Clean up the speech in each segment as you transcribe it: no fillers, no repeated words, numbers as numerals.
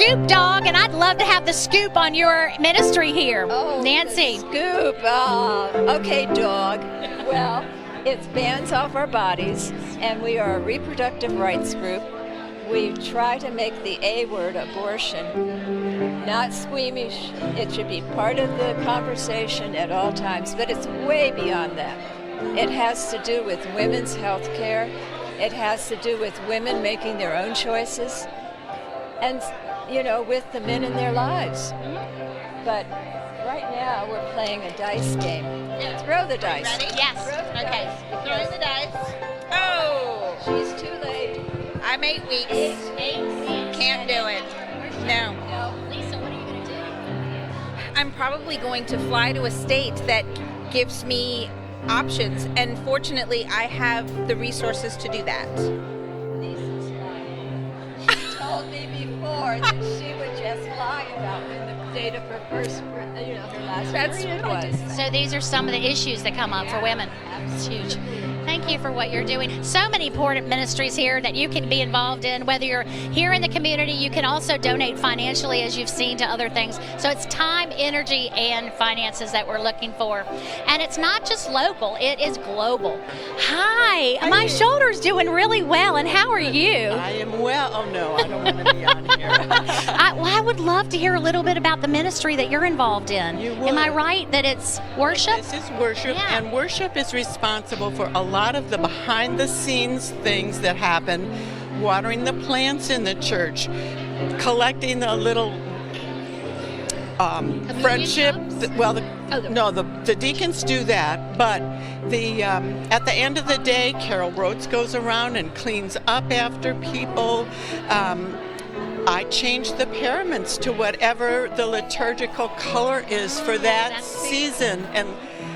scoop, dog, and I'd love to have the scoop on your ministry here. Oh, Nancy. Scoop. Okay, dog. Well, it's Bands Off Our Bodies, and we are a reproductive rights group. We try to make the A word, abortion, not squeamish. It should be part of the conversation at all times, but it's way beyond that. It has to do with women's health care. It has to do with women making their own choices and, with the men in their lives. But right now we're playing a dice game. Throw the dice. Ready? Yes. Okay. Throwing the dice. Oh! She's too late. I'm 8 weeks. Can't do it. No. Lisa, what are you going to do? I'm probably going to fly to a state that gives me options, and fortunately I have the resources to do that. Lisa's lying. She told me before that she would just lie about when the date of her first, her last period was. So these are some of the issues that come up for women. It's huge. Thank you for what you're doing. So many important ministries here that you can be involved in. Whether you're here in the community, you can also donate financially, as you've seen, to other things. So it's time, energy, and finances that we're looking for. And it's not just local, it is global. Hi, my shoulder's doing really well, and how are you? I am well. Oh, no, I don't want to be on here. I would love to hear a little bit about the ministry that you're involved in. You would. Am I right that it's worship? This is worship, Yeah. and worship is responsible for a lot of the behind-the-scenes things that happen, watering the plants in the church, collecting a little friendship. The deacons do that, but at the end of the day, Carol Rhodes goes around and cleans up after people. I change the paraments to whatever the liturgical color is for that season, and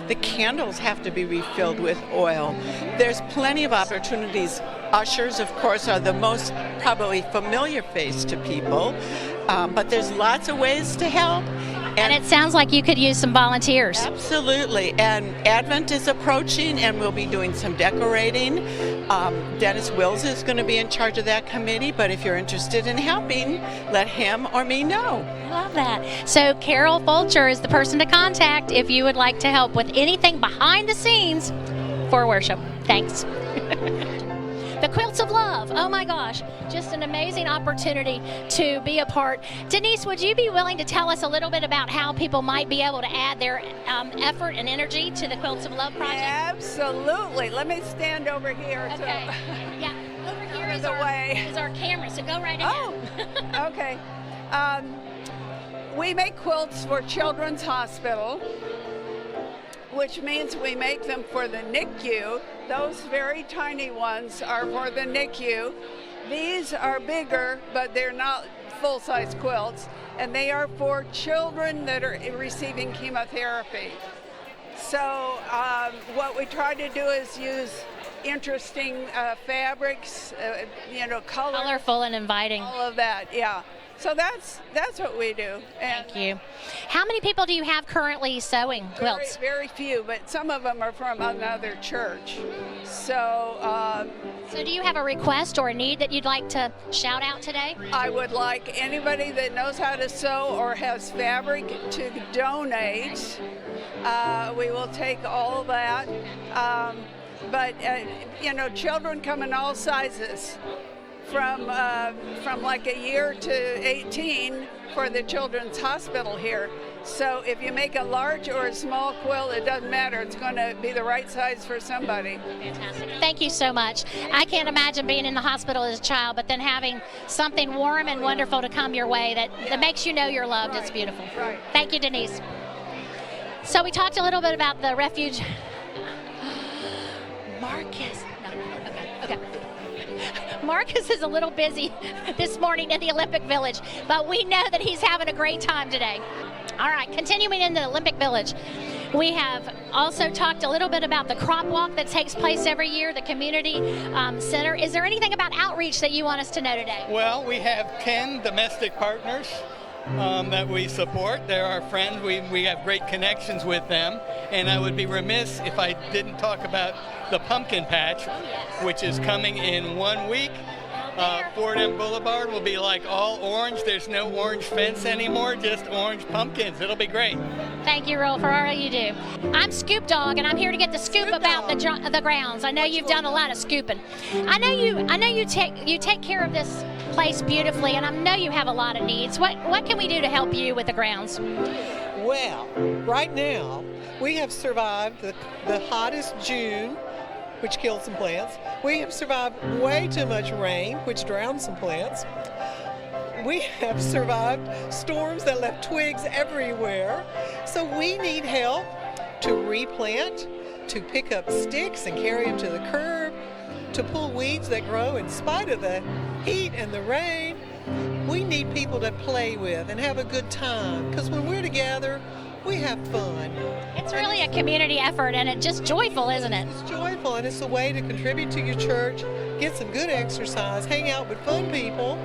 the candles have to be refilled with oil. There's plenty of opportunities. Ushers, of course, are the most probably familiar face to people, but there's lots of ways to help. And it sounds like you could use some volunteers. Absolutely. And Advent is approaching, and we'll be doing some decorating. Dennis Wills is going to be in charge of that committee, but if you're interested in helping, let him or me know. I love that. So Carol Fulcher is the person to contact if you would like to help with anything behind the scenes for worship. Thanks. The Quilts of Love. Oh my gosh, just an amazing opportunity to be a part. Denise, would you be willing to tell us a little bit about how people might be able to add their effort and energy to the Quilts of Love project? Absolutely. Let me stand over here. Okay. Yeah, over here is our camera, so go right ahead. Oh, okay. We make quilts for Children's Hospital, which means we make them for the NICU. Those very tiny ones are for the NICU. These are bigger, but they're not full-size quilts, and they are for children that are receiving chemotherapy. So what we try to do is use interesting fabrics, color. Colorful and inviting. All of that, yeah. So that's what we do. And Thank you. How many people do you have currently sewing quilts? very few, but some of them are from another church. So So do you have a request or a need that you'd like to shout out today? I would like anybody that knows how to sew or has fabric to donate. We will take all of that. But children come in all sizes. From like a year to 18 for the Children's Hospital here. So if you make a large or a small quilt, it doesn't matter. It's going to be the right size for somebody. Fantastic. Thank you so much. I can't imagine being in the hospital as a child, but then having something warm and wonderful to come your way that makes you know you're loved. It's beautiful. Right. Thank you, Denise. So we talked a little bit about the refuge. Marcus. No, okay. Marcus is a little busy this morning in the Olympic Village, but we know that he's having a great time today. All right, continuing in the Olympic Village, we have also talked a little bit about the crop walk that takes place every year, the community center. Is there anything about outreach that you want us to know today? Well, we have 10 domestic partners that we support. They're our friends. We have great connections with them. And I would be remiss if I didn't talk about the pumpkin patch, which is coming in 1 week. Ford M Boulevard will be like all orange. There's no orange fence anymore, just orange pumpkins. It'll be great. Thank you, Earl, for all you do. I'm Scoop Dog, and I'm here to get the scoop about the grounds. I know you've done a lot of scooping. I know you take care of this place beautifully, and I know you have a lot of needs. What can we do to help you with the grounds? Well, right now we have survived the hottest June, which killed some plants. We have survived way too much rain, which drowned some plants. We have survived storms that left twigs everywhere. So we need help to replant, to pick up sticks and carry them to the curb, to pull weeds that grow in spite of the heat and the rain. We need people to play with and have a good time, because when we're together, we have fun. It's really a community effort, and it's just joyful, isn't it? It's joyful, and it's a way to contribute to your church, get some good exercise, hang out with fun people.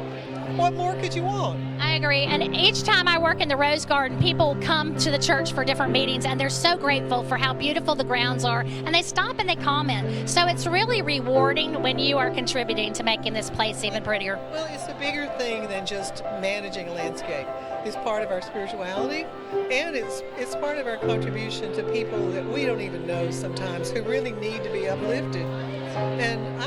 What more could you want? I agree. And each time I work in the Rose Garden, people come to the church for different meetings, and they're so grateful for how beautiful the grounds are. And they stop and they comment. So it's really rewarding when you are contributing to making this place even prettier. Well, it's a bigger thing than just managing a landscape. It's part of our spirituality, and it's part of our contribution to people that we don't even know sometimes, who really need to be uplifted. And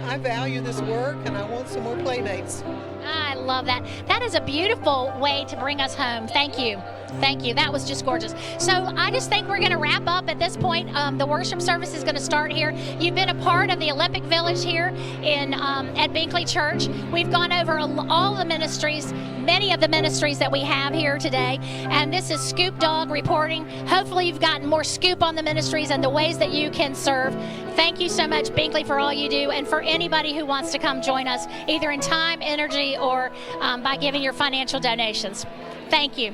I value this work, and I want some more playmates. I love that. That is a beautiful way to bring us home. Thank you. Thank you. That was just gorgeous. So I just think we're going to wrap up at this point. The worship service is going to start here. You've been a part of the Olympic Village here at Binkley Church. We've gone over all the ministries, many of the ministries that we have here today. And this is Scoop Dog reporting. Hopefully you've gotten more scoop on the ministries and the ways that you can serve. Thank you so much, Binkley, for all you do, and for anybody who wants to come join us, either in time, energy, or by giving your financial donations. Thank you.